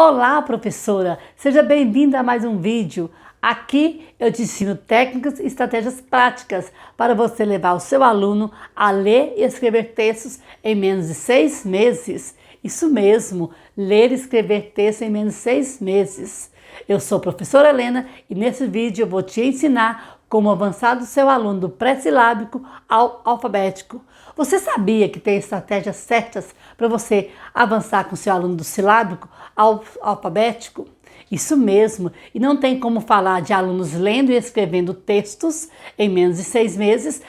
Olá, professora! Seja bem-vinda a mais um vídeo. Aqui eu te ensino técnicas e estratégias práticas para você levar o seu aluno a ler e escrever textos em menos de 6 meses. Isso mesmo, ler e escrever textos em menos de 6 meses. Eu sou a professora Helena e nesse vídeo eu vou te ensinar como avançar do seu aluno do pré-silábico ao alfabético. Você sabia que tem estratégias certas para você avançar com seu aluno do silábico ao alfabético? Isso mesmo, e não tem como falar de alunos lendo e escrevendo textos em menos de 6 meses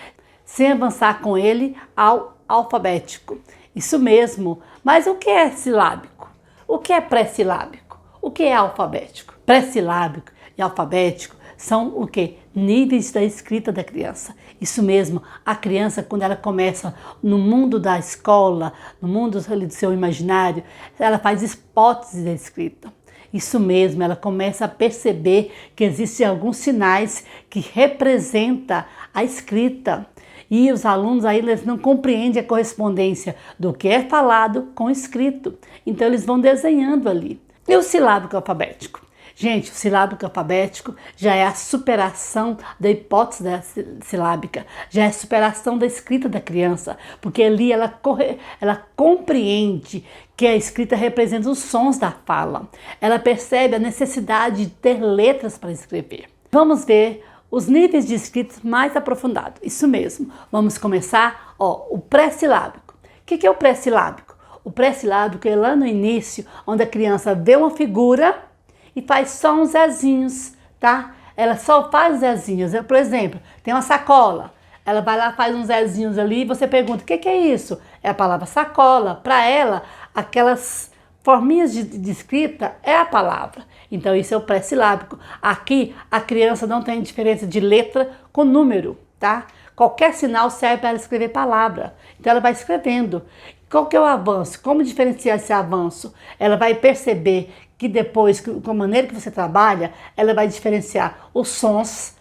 sem avançar com ele ao alfabético. Isso mesmo, mas o que é silábico? O que é pré-silábico? O que é alfabético? Pré-silábico e alfabético são o que? Níveis da escrita da criança. Isso mesmo, a criança quando ela começa no mundo da escola, no mundo do seu imaginário, ela faz hipótese da escrita. Isso mesmo, ela começa a perceber que existem alguns sinais que representam a escrita. E os alunos aí eles não compreendem a correspondência do que é falado com o escrito. Então eles vão desenhando ali. E o silábico alfabético? Gente, o silábico alfabético já é a superação da hipótese da silábica, já é a superação da escrita da criança, porque ali ela compreende que a escrita representa os sons da fala, ela percebe a necessidade de ter letras para escrever. Vamos ver os níveis de escrita mais aprofundados, isso mesmo. Vamos começar, o pré-silábico. O que é o pré-silábico? O pré-silábico é lá no início, onde a criança vê uma figura e faz só uns zezinhos, tá? Ela só faz zezinhos. Por exemplo, tem uma sacola. Ela vai lá, faz uns zezinhos ali e você pergunta, o que é isso? É a palavra sacola. Para ela, aquelas forminhas de escrita é a palavra. Então, isso é o pré-silábico. Aqui, a criança não tem diferença de letra com número, tá? Qualquer sinal serve para ela escrever palavra. Então, ela vai escrevendo. Qual que é o avanço? Como diferenciar esse avanço? Ela vai perceber que depois, com a maneira que você trabalha, ela vai diferenciar os sons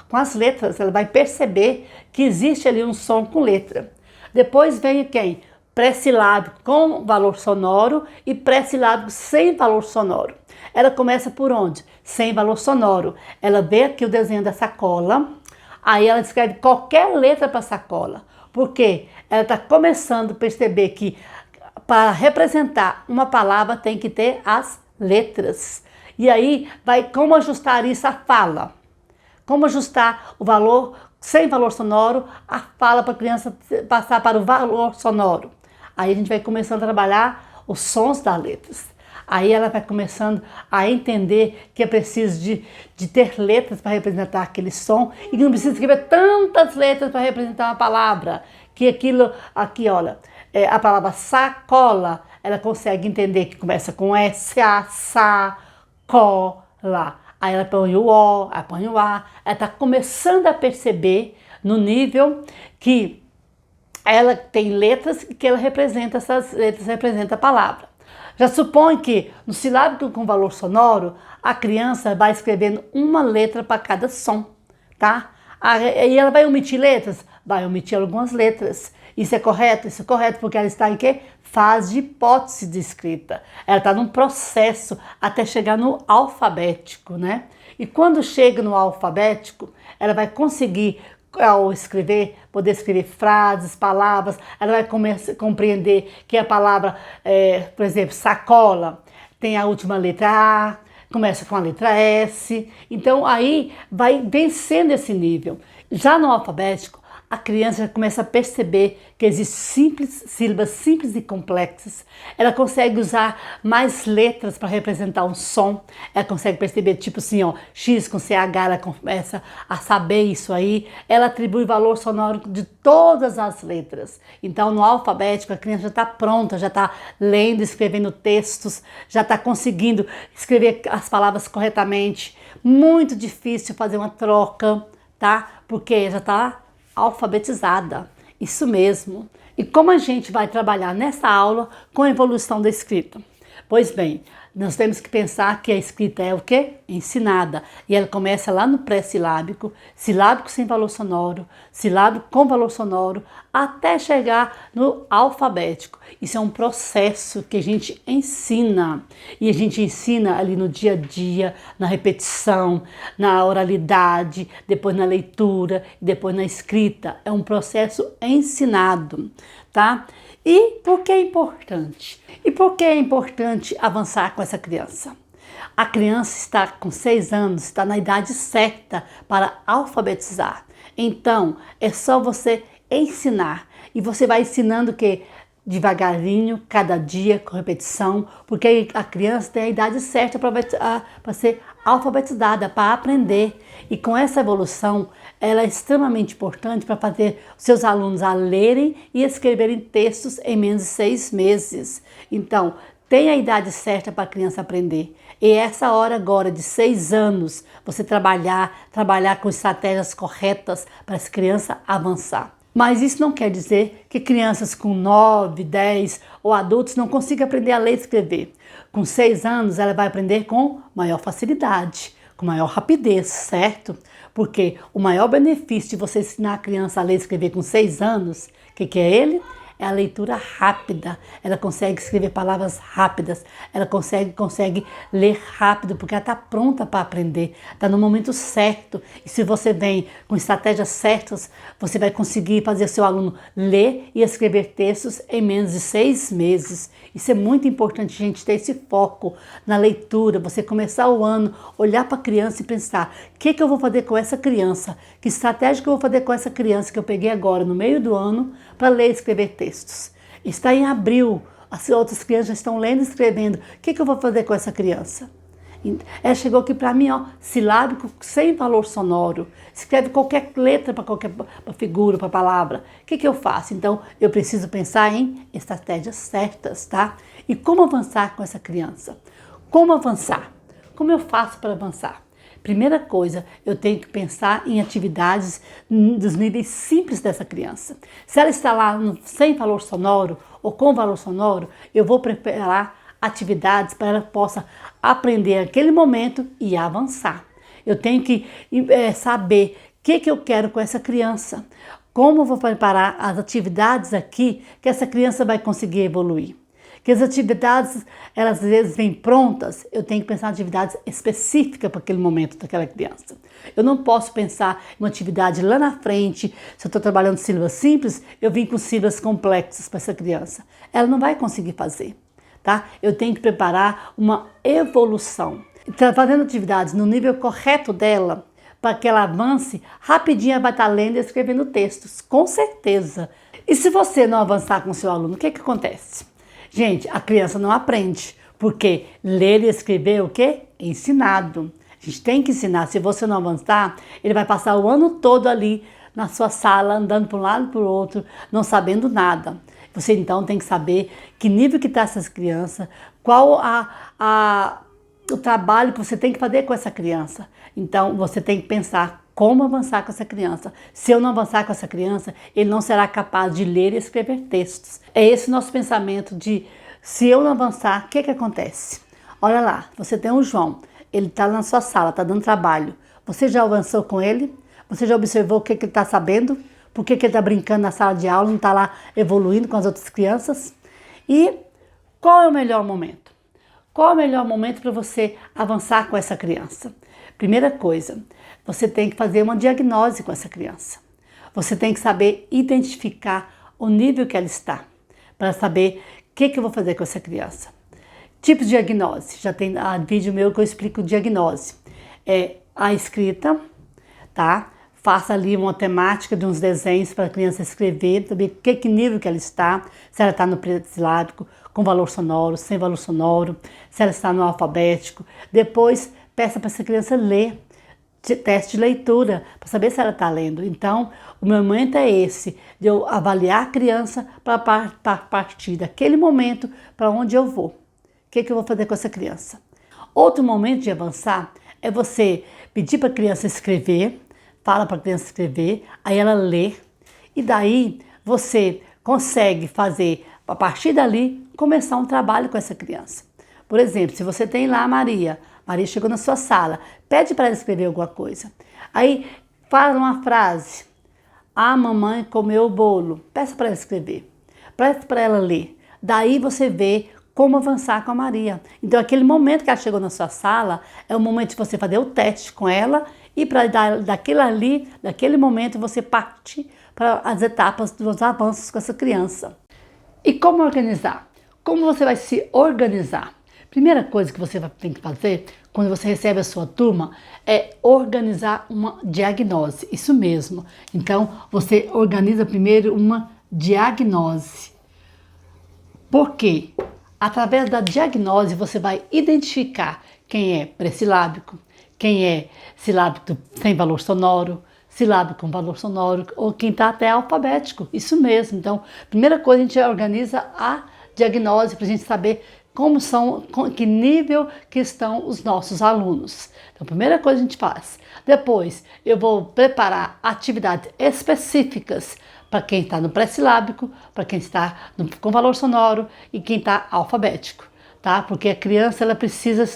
com as letras. Ela vai perceber que existe ali um som com letra. Depois vem quem? Pré-silábico com valor sonoro e pré-silábico sem valor sonoro. Ela começa por onde? Sem valor sonoro. Ela vê aqui o desenho da sacola, aí ela escreve qualquer letra para a sacola. Por quê? Ela está começando a perceber que para representar uma palavra tem que ter as letras. E aí vai como ajustar isso à fala. Como ajustar o valor sem valor sonoro, a fala para a criança passar para o valor sonoro. Aí a gente vai começando a trabalhar os sons das letras. Aí ela vai começando a entender que é preciso de ter letras para representar aquele som e que não precisa escrever tantas letras para representar uma palavra. Que aquilo, aqui olha, a palavra sacola, ela consegue entender que começa com S-A, sa, co, lá. Aí ela põe o O, aí põe o A. Ela está começando a perceber no nível que ela tem letras e que ela representa, essas letras representam a palavra. Já supõe que no silábico com valor sonoro, a criança vai escrevendo uma letra para cada som, tá? E ela vai omitir letras? Vai omitir algumas letras. Isso é correto? Isso é correto, porque ela está em quê? Fase de hipótese de escrita. Ela está num processo até chegar no alfabético, né? E quando chega no alfabético, ela vai conseguir, ao escrever, poder escrever frases, palavras, ela vai compreender que a palavra, por exemplo, sacola, tem a última letra A, começa com a letra S, então aí vai vencendo esse nível. Já no alfabético, a criança já começa a perceber que existem sílabas simples e complexas. Ela consegue usar mais letras para representar um som. Ela consegue perceber, tipo assim, X com CH, ela começa a saber isso aí. Ela atribui valor sonoro de todas as letras. Então, no alfabético, a criança já está pronta, já está lendo, escrevendo textos, já está conseguindo escrever as palavras corretamente. Muito difícil fazer uma troca, tá? Porque já está alfabetizada, isso mesmo. E como a gente vai trabalhar nessa aula com a evolução da escrita? Pois bem, nós temos que pensar que a escrita é o quê? Ensinada. E ela começa lá no pré-silábico, silábico sem valor sonoro, silábico com valor sonoro, até chegar no alfabético. Isso é um processo que a gente ensina. E a gente ensina ali no dia a dia, na repetição, na oralidade, depois na leitura, depois na escrita. É um processo ensinado, tá? E por que é importante? E por que é importante avançar com essa criança? A criança está com 6 anos, está na idade certa para alfabetizar. Então, é só você ensinar. E você vai ensinando o quê? Devagarinho, cada dia, com repetição, porque a criança tem a idade certa para ser alfabetizada, para aprender. E com essa evolução, ela é extremamente importante para fazer seus alunos a lerem e escreverem textos em menos de 6 meses. Então, tem a idade certa para a criança aprender. E essa hora agora de 6 anos, você trabalhar com estratégias corretas para essa criança avançar. Mas isso não quer dizer que crianças com 9, 10 ou adultos não consigam aprender a ler e escrever. Com 6 anos, ela vai aprender com maior facilidade, com maior rapidez, certo? Porque o maior benefício de você ensinar a criança a ler e escrever com 6 anos, o que é ele? É a leitura rápida. Ela consegue escrever palavras rápidas, ela consegue ler rápido, porque ela está pronta para aprender, está no momento certo. E se você vem com estratégias certas, você vai conseguir fazer seu aluno ler e escrever textos em menos de 6 meses. Isso é muito importante, gente, ter esse foco na leitura, você começar o ano, olhar para a criança e pensar, o que eu vou fazer com essa criança? Que estratégia que eu vou fazer com essa criança que eu peguei agora no meio do ano para ler e escrever textos? Está em abril, as outras crianças já estão lendo e escrevendo. O que eu vou fazer com essa criança? Ela chegou aqui para mim, ó, silábico sem valor sonoro. Escreve qualquer letra para qualquer figura, para palavra. O que eu faço? Então, eu preciso pensar em estratégias certas, tá? E como avançar com essa criança? Como avançar? Como eu faço para avançar? Primeira coisa, eu tenho que pensar em atividades dos níveis simples dessa criança. Se ela está lá sem valor sonoro ou com valor sonoro, eu vou preparar atividades para ela possa aprender naquele momento e avançar. Eu tenho que saber o que eu quero com essa criança, como eu vou preparar as atividades aqui que essa criança vai conseguir evoluir. Que as atividades, elas às vezes vêm prontas, eu tenho que pensar em atividades específicas para aquele momento daquela criança. Eu não posso pensar em uma atividade lá na frente, se eu estou trabalhando sílabas simples, eu vim com sílabas complexas para essa criança. Ela não vai conseguir fazer, tá? Eu tenho que preparar uma evolução. Fazendo atividades no nível correto dela, para que ela avance, rapidinho ela vai estar lendo e escrevendo textos, com certeza. E se você não avançar com o seu aluno, o que acontece? Gente, a criança não aprende, porque ler e escrever é o quê? É ensinado. A gente tem que ensinar. Se você não avançar, ele vai passar o ano todo ali na sua sala, andando para um lado e para o outro, não sabendo nada. Você então tem que saber que nível que está essa criança, qual o trabalho que você tem que fazer com essa criança. Então, você tem que pensar como avançar com essa criança. Se eu não avançar com essa criança, ele não será capaz de ler e escrever textos. É esse o nosso pensamento de, se eu não avançar, o que acontece? Olha lá, você tem o João, ele está na sua sala, está dando trabalho. Você já avançou com ele? Você já observou o que ele está sabendo? Por que ele está brincando na sala de aula, não está lá evoluindo com as outras crianças? E qual é o melhor momento? Qual é o melhor momento para você avançar com essa criança? Primeira coisa, você tem que fazer uma diagnose com essa criança. Você tem que saber identificar o nível que ela está, para saber o que eu vou fazer com essa criança. Tipo de diagnose, já tem vídeo meu que eu explico diagnose. É a escrita, tá? Faça ali uma temática de uns desenhos para a criança escrever, saber que nível que ela está, se ela está no pré-silábico, com valor sonoro, sem valor sonoro, se ela está no alfabético. Depois, peça para essa criança ler, teste de leitura, para saber se ela está lendo. Então, o meu momento é esse, de eu avaliar a criança para partir daquele momento para onde eu vou. O que eu vou fazer com essa criança? Outro momento de avançar é você pedir para a criança escrever, fala para a criança escrever, aí ela lê, e daí você consegue fazer, a partir dali, começar um trabalho com essa criança. Por exemplo, se você tem lá a Maria chegou na sua sala, pede para ela escrever alguma coisa. Aí fala uma frase: a mamãe comeu o bolo. Peça para ela escrever. Peça para ela ler. Daí você vê como avançar com a Maria. Então, aquele momento que ela chegou na sua sala, é o momento de você fazer o teste com ela e para daquele momento, você parte para as etapas dos avanços com essa criança. E como organizar? Como você vai se organizar? Primeira coisa que você tem que fazer quando você recebe a sua turma é organizar uma diagnose. Isso mesmo. Então, você organiza primeiro uma diagnose. Por quê? Através da diagnose, você vai identificar quem é pré-silábico, quem é silábico sem valor sonoro, silábico com valor sonoro, ou quem está até alfabético. Isso mesmo. Então, primeira coisa, a gente organiza a diagnose para a gente saber que nível que estão os nossos alunos. Então, a primeira coisa a gente faz. Depois, eu vou preparar atividades específicas para quem está no pré-silábico, para quem está com valor sonoro e quem está alfabético, tá? Porque a criança, ela precisa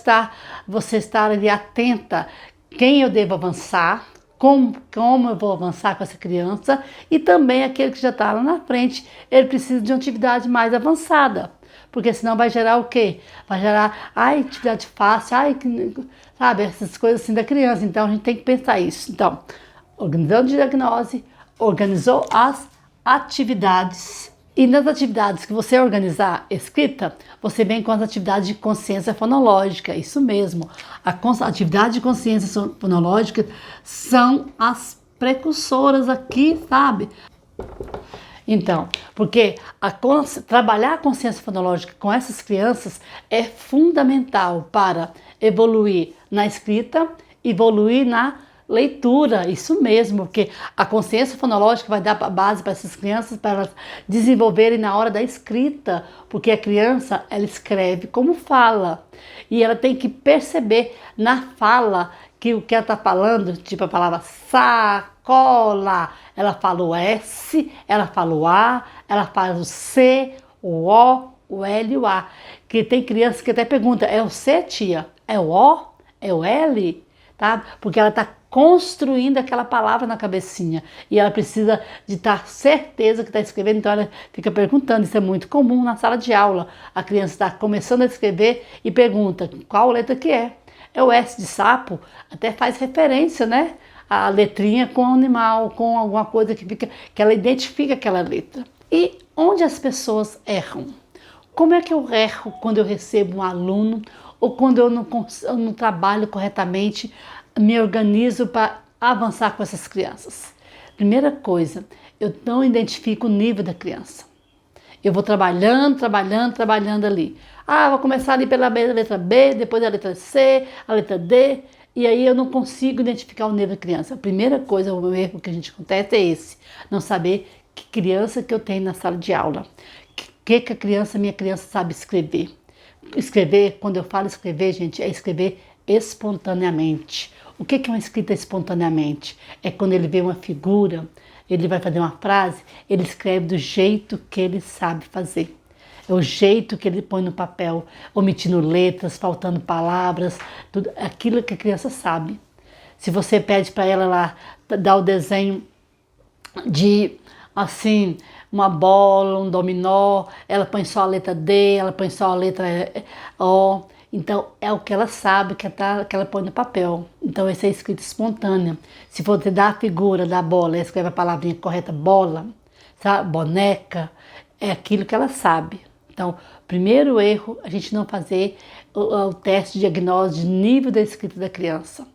você estar ali atenta, quem eu devo avançar, como eu vou avançar com essa criança, e também aquele que já está lá na frente, ele precisa de uma atividade mais avançada, porque senão vai gerar o quê? Vai gerar, atividade fácil, sabe, essas coisas assim da criança. Então a gente tem que pensar isso. Então, organizando a diagnose, organizou as atividades. E nas atividades que você organizar escrita, você vem com as atividades de consciência fonológica. Isso mesmo. A atividade de consciência fonológica são as precursoras aqui, sabe? Então, porque trabalhar a consciência fonológica com essas crianças é fundamental para evoluir na escrita, evoluir na leitura, isso mesmo, porque a consciência fonológica vai dar base para essas crianças, para elas desenvolverem na hora da escrita, porque a criança, ela escreve como fala, e ela tem que perceber na fala que o que ela está falando, tipo a palavra sacola, ela fala o S, ela fala o A, ela fala o C, o O, o L e o A, que tem crianças que até perguntam, é o C, tia? É o O? É o L? Tá? Porque ela está construindo aquela palavra na cabecinha e ela precisa de estar certeza que está escrevendo, então ela fica perguntando. Isso é muito comum na sala de aula. A criança está começando a escrever e pergunta qual letra que é. É o S de sapo, até faz referência, né? A letrinha com animal, com alguma coisa que ela identifica aquela letra. E onde as pessoas erram? Como é que eu erro quando eu recebo um aluno ou quando eu não trabalho corretamente, me organizo para avançar com essas crianças? Primeira coisa, eu não identifico o nível da criança. Eu vou trabalhando ali. Vou começar ali pela letra B, depois a letra C, a letra D, e aí eu não consigo identificar o nível da criança. A primeira coisa, o erro que a gente acontece é esse, não saber que criança que eu tenho na sala de aula. Que minha criança sabe escrever. Escrever, quando eu falo escrever, gente, é escrever espontaneamente. O que é uma escrita espontaneamente? É quando ele vê uma figura, ele vai fazer uma frase, ele escreve do jeito que ele sabe fazer. É o jeito que ele põe no papel, omitindo letras, faltando palavras, tudo aquilo que a criança sabe. Se você pede para ela lá dar o desenho de, assim, uma bola, um dominó, ela põe só a letra D, ela põe só a letra O. Então, é o que ela sabe que ela põe no papel. Então, essa é a escrita espontânea. Se você dá a figura da bola, ela escreve a palavrinha correta, bola, sabe? Boneca, é aquilo que ela sabe. Então, primeiro erro, a gente não fazer o teste de diagnose de nível da escrita da criança.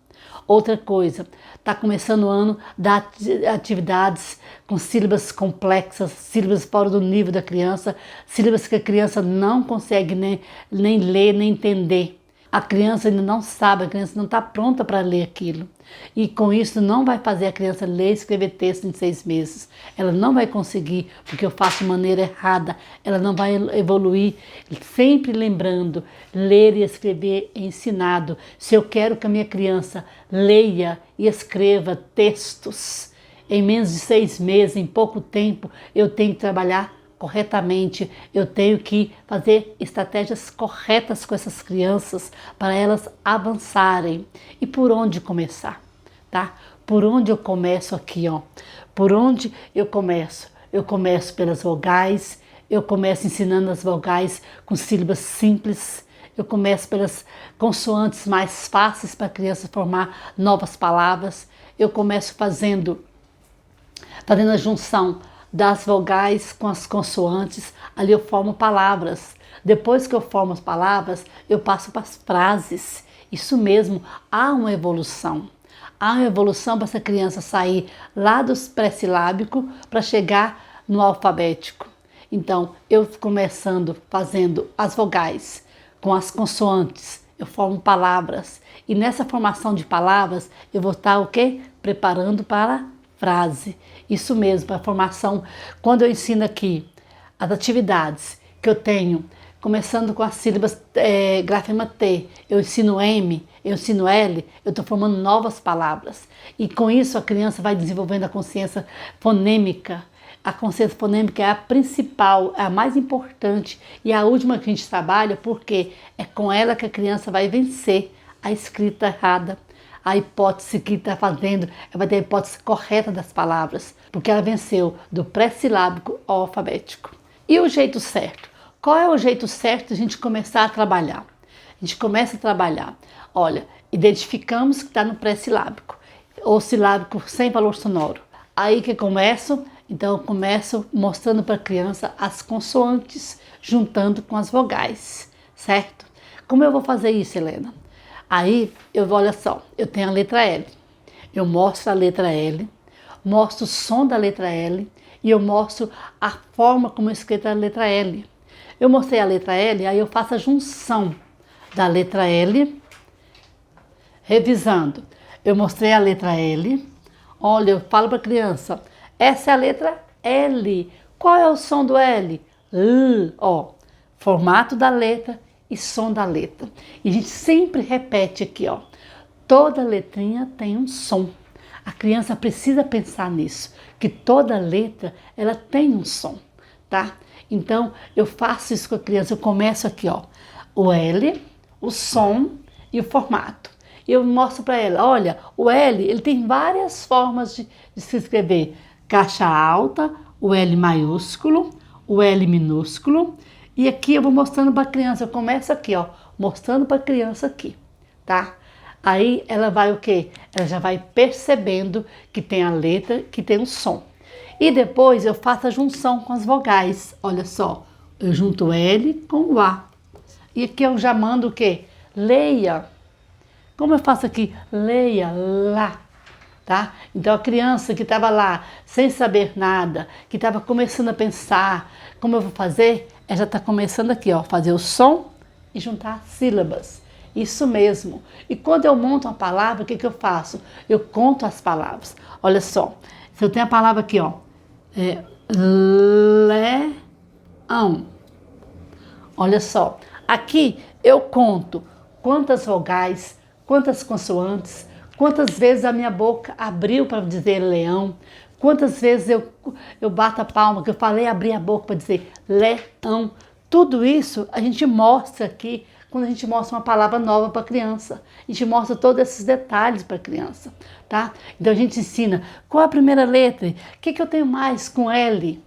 Outra coisa, está começando o ano, dá atividades com sílabas complexas, sílabas fora do nível da criança, sílabas que a criança não consegue nem ler, nem entender. A criança ainda não sabe, a criança não está pronta para ler aquilo. E com isso não vai fazer a criança ler e escrever texto em 6 meses. Ela não vai conseguir, porque eu faço de maneira errada. Ela não vai evoluir. Sempre lembrando, ler e escrever é ensinado. Se eu quero que a minha criança leia e escreva textos em menos de 6 meses, em pouco tempo, eu tenho que trabalhar corretamente, eu tenho que fazer estratégias corretas com essas crianças para elas avançarem. E por onde começar, tá? Por onde eu começo aqui, ó? Por onde eu começo? Eu começo pelas vogais, eu começo ensinando as vogais com sílabas simples, eu começo pelas consoantes mais fáceis para a criança formar novas palavras, eu começo fazendo a junção das vogais com as consoantes, ali eu formo palavras. Depois que eu formo as palavras, eu passo para as frases. Isso mesmo, há uma evolução. Há uma evolução para essa criança sair lá do pré-silábico para chegar no alfabético. Então, eu começando fazendo as vogais com as consoantes, eu formo palavras. E nessa formação de palavras, eu vou estar o quê? Preparando para frase. Isso mesmo, para a formação. Quando eu ensino aqui as atividades que eu tenho, começando com as sílabas grafema T, eu ensino M, eu ensino L, eu estou formando novas palavras. E com isso a criança vai desenvolvendo a consciência fonêmica. A consciência fonêmica é a principal, é a mais importante e a última que a gente trabalha, porque é com ela que a criança vai vencer a escrita errada. A hipótese que está fazendo, ela vai ter a hipótese correta das palavras, porque ela venceu do pré-silábico ao alfabético. E o jeito certo? Qual é o jeito certo de a gente começar a trabalhar? A gente começa a trabalhar, olha, identificamos que está no pré-silábico, ou silábico sem valor sonoro. Aí que eu começo, então eu começo mostrando para a criança as consoantes, juntando com as vogais, certo? Como eu vou fazer isso, Helena? Aí, olha só, eu tenho a letra L. Eu mostro a letra L, mostro o som da letra L e eu mostro a forma como é escrita a letra L. Eu mostrei a letra L, aí eu faço a junção da letra L, revisando. Eu mostrei a letra L, olha, eu falo para a criança, essa é a letra L. Qual é o som do L? Ó, formato da letra e som da letra. E a gente sempre repete aqui, ó. Toda letrinha tem um som. A criança precisa pensar nisso, que toda letra, ela tem um som, tá? Então, eu faço isso com a criança, eu começo aqui, ó. O L, o som e o formato. Eu mostro para ela, olha, o L, ele tem várias formas de se escrever. Caixa alta, o L maiúsculo, o L minúsculo. E aqui eu vou mostrando para a criança, eu começo aqui, ó, mostrando para a criança aqui, tá? Aí ela vai o quê? Ela já vai percebendo que tem a letra, que tem o som. E depois eu faço a junção com as vogais, olha só, eu junto o L com o A. E aqui eu já mando o quê? Leia. Como eu faço aqui? Leia lá. Tá? Então a criança que estava lá sem saber nada, que estava começando a pensar, como eu vou fazer? Ela já está começando aqui, ó, fazer o som e juntar sílabas. Isso mesmo. E quando eu monto uma palavra, o que eu faço? Eu conto as palavras. Olha só, se eu tenho a palavra aqui, ó, leão. Olha só, aqui eu conto quantas vogais, quantas consoantes, quantas vezes a minha boca abriu para dizer leão, quantas vezes eu bato a palma, que eu falei abrir a boca para dizer leão. Tudo isso a gente mostra aqui quando a gente mostra uma palavra nova para a criança. A gente mostra todos esses detalhes para a criança, tá? Então a gente ensina qual a primeira letra, o que eu tenho mais com L?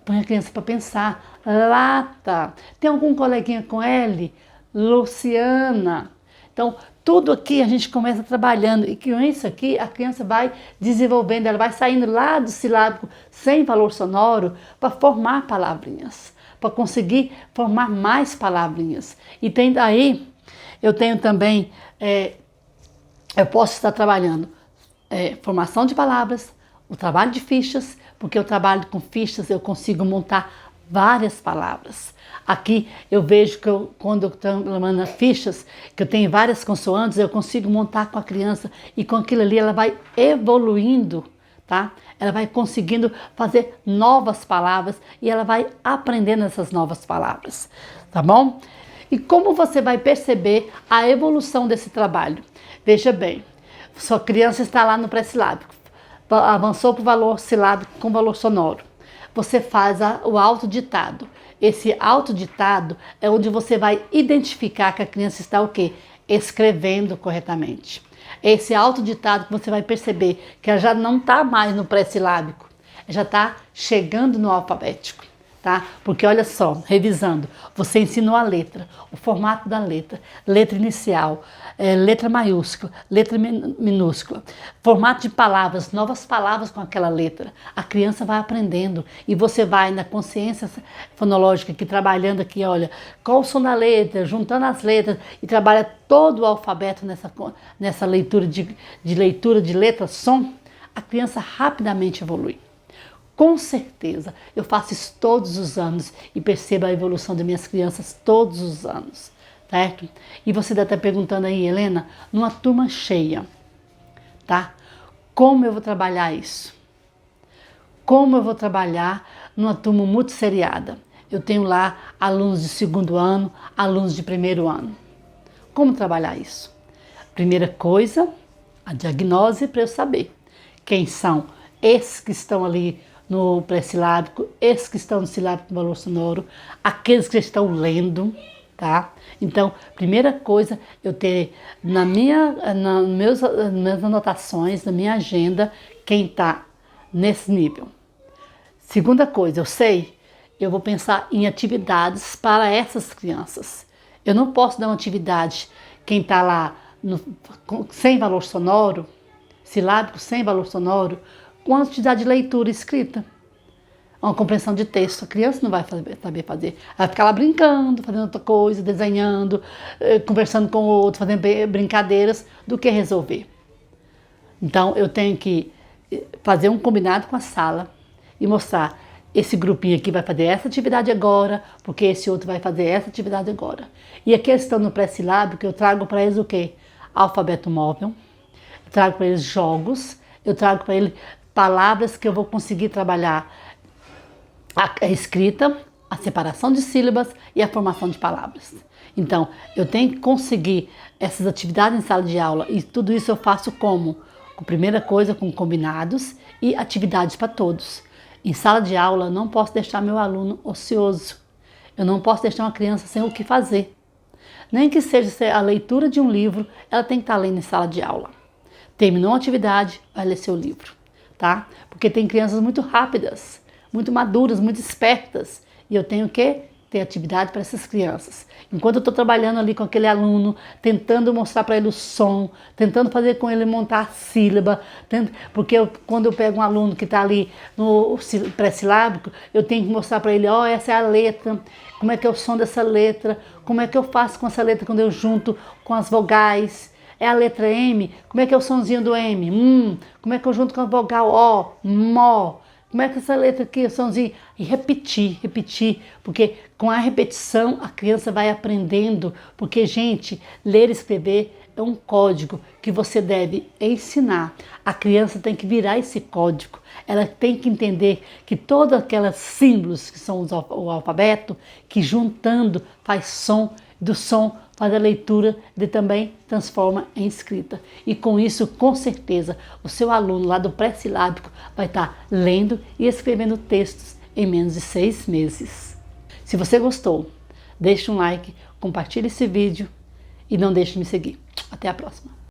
Põe a criança para pensar. Lata. Tem algum coleguinha com L? Luciana. Então, tudo aqui a gente começa trabalhando e com isso aqui a criança vai desenvolvendo, ela vai saindo lá do silábico sem valor sonoro para formar palavrinhas, para conseguir formar mais palavrinhas. E tem daí, eu tenho também, eu posso estar trabalhando formação de palavras, o trabalho de fichas, porque eu trabalho com fichas, eu consigo montar várias palavras. Aqui eu vejo que quando eu estou trabalhando fichas, que eu tenho várias consoantes, eu consigo montar com a criança e com aquilo ali ela vai evoluindo, tá? Ela vai conseguindo fazer novas palavras e ela vai aprendendo essas novas palavras, tá bom? E como você vai perceber a evolução desse trabalho? Veja bem, sua criança está lá no pré-silábico, avançou para o valor silábico com valor sonoro. você faz o autoditado. Esse autoditado é onde você vai identificar que a criança está o quê? Escrevendo corretamente. Esse autoditado que você vai perceber que ela já não está mais no pré-silábico, já está chegando no alfabético. Tá? Porque olha só, revisando, você ensinou a letra, o formato da letra inicial, letra maiúscula, letra minúscula, formato de palavras, novas palavras com aquela letra. A criança vai aprendendo e você vai na consciência fonológica aqui, trabalhando aqui, olha, qual o som da letra, juntando as letras e trabalha todo o alfabeto nessa leitura de leitura de letra, som, a criança rapidamente evolui. Com certeza, eu faço isso todos os anos e percebo a evolução das minhas crianças todos os anos, certo? E você deve estar perguntando aí, Helena, numa turma cheia, tá? Como eu vou trabalhar isso? Como eu vou trabalhar numa turma multisseriada? Eu tenho lá alunos de 2º ano, alunos de 1º ano. Como trabalhar isso? Primeira coisa, a diagnose para eu saber quem são esses que estão ali no pré-silábico, esses que estão no silábico com valor sonoro, aqueles que estão lendo, tá? Então, primeira coisa, eu ter nas minhas anotações, na minha agenda, quem está nesse nível. Segunda coisa, eu vou pensar em atividades para essas crianças. Eu não posso dar uma atividade, quem está lá sem valor sonoro, silábico sem valor sonoro, com uma atividade de leitura escrita, uma compreensão de texto. A criança não vai saber fazer. Ela vai ficar lá brincando, fazendo outra coisa, desenhando, conversando com o outro, fazendo brincadeiras, do que resolver. Então, eu tenho que fazer um combinado com a sala e mostrar, esse grupinho aqui vai fazer essa atividade agora, porque esse outro vai fazer essa atividade agora. E aqui eles estão no pré-silábico, eu trago para eles o quê? Alfabeto móvel, eu trago para eles jogos, eu trago para eles palavras que eu vou conseguir trabalhar a escrita, a separação de sílabas e a formação de palavras. Então, eu tenho que conseguir essas atividades em sala de aula e tudo isso eu faço como? Primeira coisa, com combinados e atividades para todos. Em sala de aula, eu não posso deixar meu aluno ocioso. Eu não posso deixar uma criança sem o que fazer. Nem que seja a leitura de um livro, ela tem que estar lendo em sala de aula. Terminou a atividade, vai ler seu livro. Tá? Porque tem crianças muito rápidas, muito maduras, muito espertas. E eu tenho que ter atividade para essas crianças. Enquanto eu estou trabalhando ali com aquele aluno, tentando mostrar para ele o som, tentando fazer com ele montar a sílaba, porque quando eu pego um aluno que está ali no pré-silábico, eu tenho que mostrar para ele, ó, essa é a letra, como é que é o som dessa letra, como é que eu faço com essa letra quando eu junto com as vogais. É a letra M, como é que é o sonzinho do M? Como é que eu junto com a vogal O, Mó? Como é que essa letra aqui, o sonzinho? E repetir, porque com a repetição a criança vai aprendendo, porque, gente, ler e escrever é um código que você deve ensinar. A criança tem que virar esse código, ela tem que entender que todos aqueles símbolos que são o alfabeto, que juntando faz som, do som faz a leitura e também transforma em escrita. E com isso, com certeza, o seu aluno lá do pré-silábico vai estar lendo e escrevendo textos em menos de 6 meses. Se você gostou, deixe um like, compartilhe esse vídeo e não deixe de me seguir. Até a próxima!